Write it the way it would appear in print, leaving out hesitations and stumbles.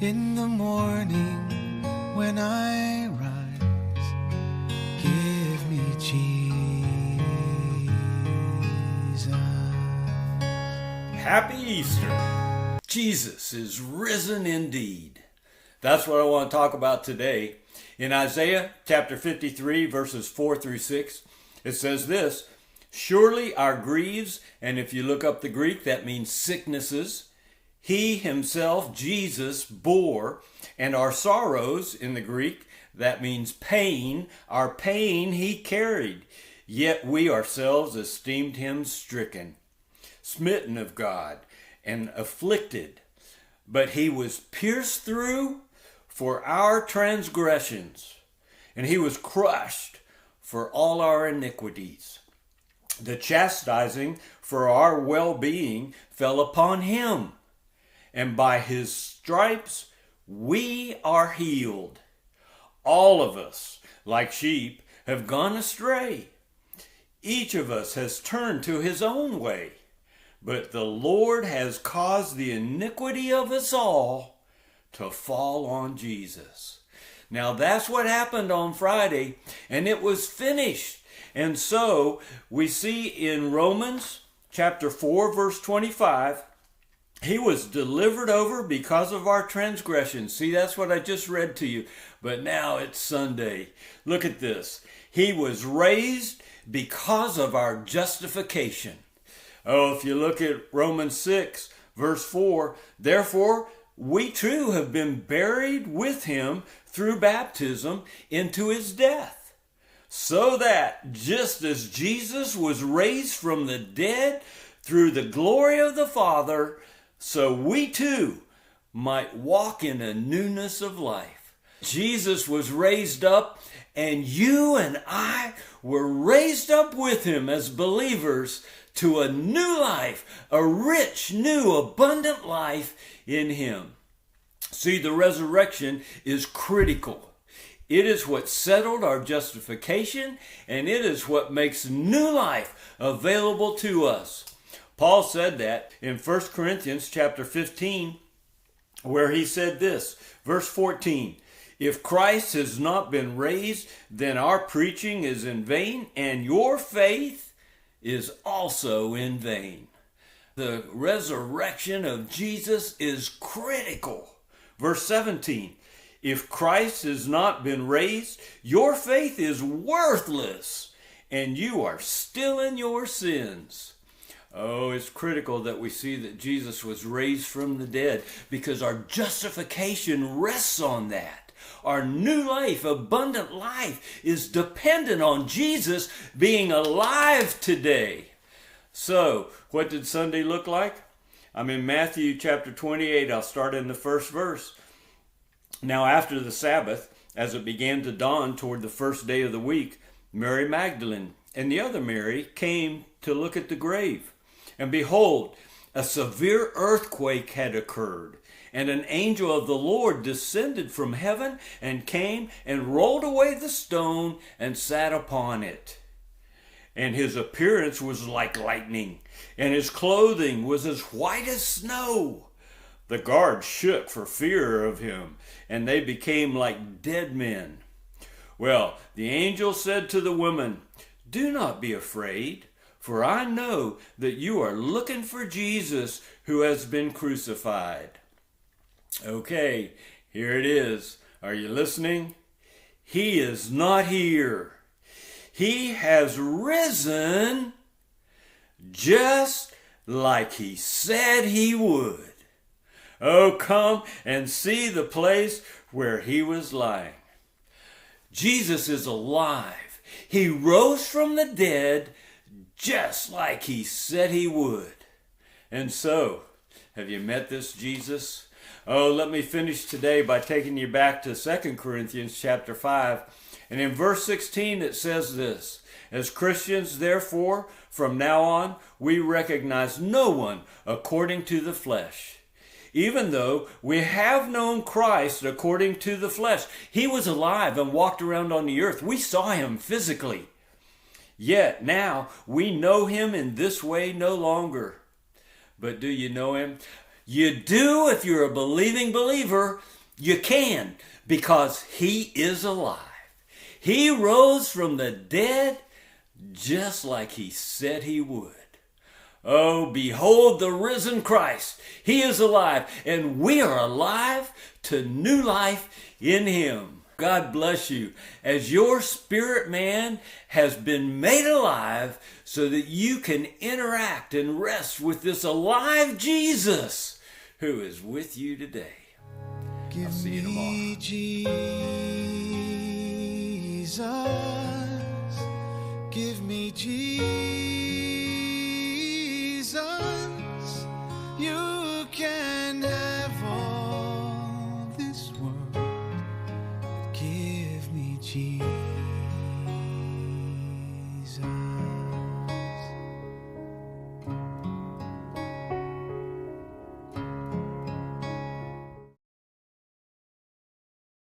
In the morning when I rise, give me Jesus. Happy Easter. Jesus is risen indeed. That's what I want to talk about today. In Isaiah chapter 53, verses 4 through 6, it says this: surely our griefs, and if you look up the Greek, that means sicknesses, he himself, Jesus, bore, and our sorrows, in the Greek, that means pain, our pain he carried. Yet we ourselves esteemed him stricken, smitten of God, and afflicted. But he was pierced through for our transgressions, and he was crushed for all our iniquities. The chastising for our well-being fell upon him, and by his stripes we are healed. All of us, like sheep, have gone astray. Each of us has turned to his own way, but the Lord has caused the iniquity of us all to fall on Jesus. Now that's what happened on Friday, and it was finished. And so we see in Romans chapter 4, verse 25, he was delivered over because of our transgressions. See, that's what I just read to you. But now it's Sunday. Look at this. He was raised because of our justification. Oh, if you look at Romans 6, verse 4, therefore we too have been buried with him through baptism into his death, so that just as Jesus was raised from the dead through the glory of the Father, so we too might walk in a newness of life. Jesus was raised up, and you and I were raised up with him as believers to a new life, a rich, new, abundant life in him. See, the resurrection is critical. It is what settled our justification, and it is what makes new life available to us. Paul said that in 1 Corinthians chapter 15, where he said this, verse 14, if Christ has not been raised, then our preaching is in vain, and your faith is also in vain. The resurrection of Jesus is critical. Verse 17, if Christ has not been raised, your faith is worthless, and you are still in your sins. Oh, it's critical that we see that Jesus was raised from the dead, because our justification rests on that. Our new life, abundant life, is dependent on Jesus being alive today. So, what did Sunday look like? I'm in Matthew chapter 28. I'll start in the first verse. Now after the Sabbath, as it began to dawn toward the first day of the week, Mary Magdalene and the other Mary came to look at the grave. And behold, a severe earthquake had occurred, and an angel of the Lord descended from heaven and came and rolled away the stone and sat upon it. And his appearance was like lightning, and his clothing was as white as snow. The guards shook for fear of him, and they became like dead men. Well, the angel said to the woman, do not be afraid, for I know that you are looking for Jesus who has been crucified. Okay, here it is. Are you listening? He is not here. He has risen just like he said he would. Oh, come and see the place where he was lying. Jesus is alive. He rose from the dead just like he said he would. And so, have you met this Jesus? Oh, let me finish today by taking you back to 2 Corinthians chapter 5. And in verse 16 it says this: as Christians, therefore, from now on, we recognize no one according to the flesh. Even though we have known Christ according to the flesh, he was alive and walked around on the earth. We saw him physically. Yet now we know him in this way no longer. But do you know him? You do if you're a believing believer. You can, because he is alive. He rose from the dead just like he said he would. Oh, behold the risen Christ. He is alive, and we are alive to new life in him. God bless you as your spirit man has been made alive so that you can interact and rest with this alive Jesus who is with you today. I'll see you tomorrow. Jesus, give me Jesus.